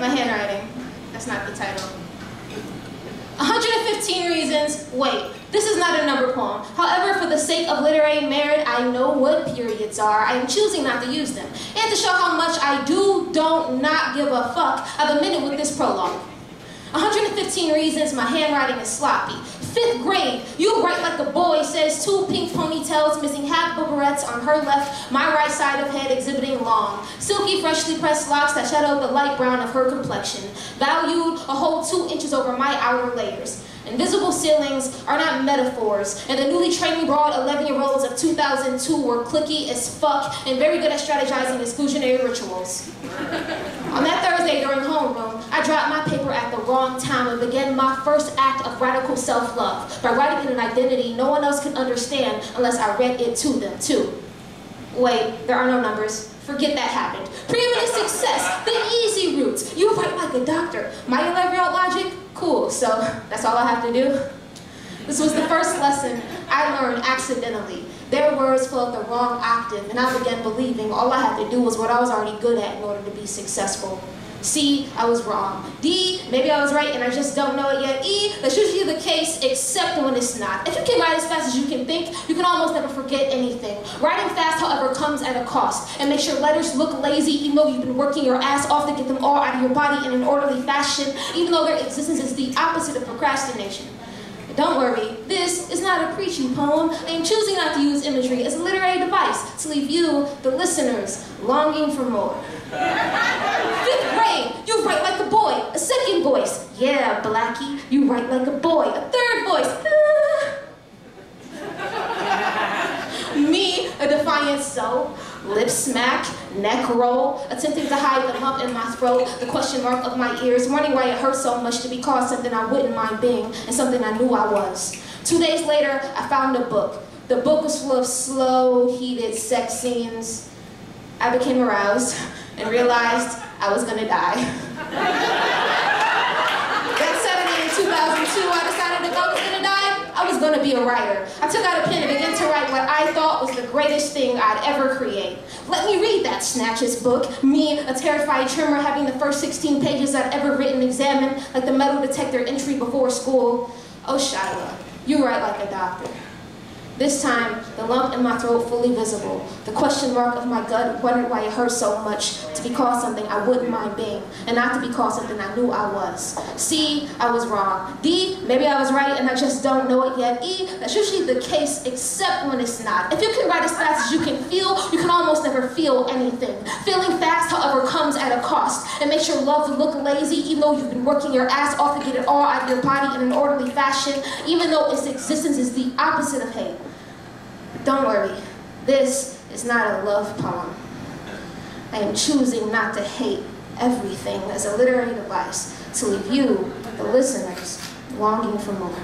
My handwriting. That's not the title. 115 reasons. Wait, this is not a number poem. However, for the sake of literary merit, I know what periods are. I am choosing not to use them. And to show how much I not give a fuck, I've admitted with this prologue. 115 reasons my handwriting is sloppy. 5th grade, you write like a boy, says 2 pink ponytails missing half barrettes on her left, my right side of head exhibiting long, silky, freshly pressed locks that shadow the light brown of her complexion, valued a whole 2 inches over my outer layers. Invisible ceilings are not metaphors, and the newly trained broad 11-year-olds of 2002 were cliquey as fuck and very good at strategizing exclusionary rituals. On that Thursday during homeroom, I dropped my paper at the wrong time and began my first act of radical self-love by writing in an identity no one else can understand unless I read it to them, too. Wait, there are no numbers. Forget that happened. Preeminent success, the easy route. You write like a doctor. My 11-year-old logic? Cool, so that's all I have to do? This was the first lesson I learned accidentally. Their words flowed the wrong octave, and I began believing all I had to do was what I was already good at in order to be successful. C, I was wrong. D, maybe I was right and I just don't know it yet. E, that's usually the case except when it's not. If you can write as fast as you can think, you can almost never forget anything. Writing fast, however, comes at a cost and makes your letters look lazy even though you've been working your ass off to get them all out of your body in an orderly fashion, even though their existence is the opposite of procrastination. But don't worry, this is not a preaching poem. I am choosing not to use imagery as a literary device to leave you, the listeners, longing for more. 5th grade, you write like a boy. A 2nd voice, yeah, Blackie, you write like a boy. A 3rd voice, me, a defiant soul. Lip smack, neck roll, attempting to hide the lump in my throat, the question mark of my ears, wondering why it hurt so much to be called something I wouldn't mind being and something I knew I was. 2 days later, I found a book. The book was full of slow, heated sex scenes. I became aroused and realized I was gonna die. That Saturday in 2002, I decided if I was gonna die, I was gonna be a writer. I took out a pen and began to write what I thought was the greatest thing I'd ever create. Let me read that snatches book. Me, a terrified trimmer, having the first 16 pages I'd ever written examined, like the metal detector entry before school. Oh, Shyla, you write like a doctor. This time, the lump in my throat fully visible, the question mark of my gut wondered why it hurt so much to be called something I wouldn't mind being, and not to be called something I knew I was. C, I was wrong. D, maybe I was right and I just don't know it yet. E, that's usually the case except when it's not. If you can write as fast as you can feel, you can almost never feel anything. Feeling fast, however, comes at a cost. It makes your love look lazy even though you've been working your ass off to get it all out of your body in an orderly fashion, even though its existence is the opposite of hate. Don't worry, this is not a love poem. I am choosing not to hate everything as a literary device to leave you, the listeners, longing for more.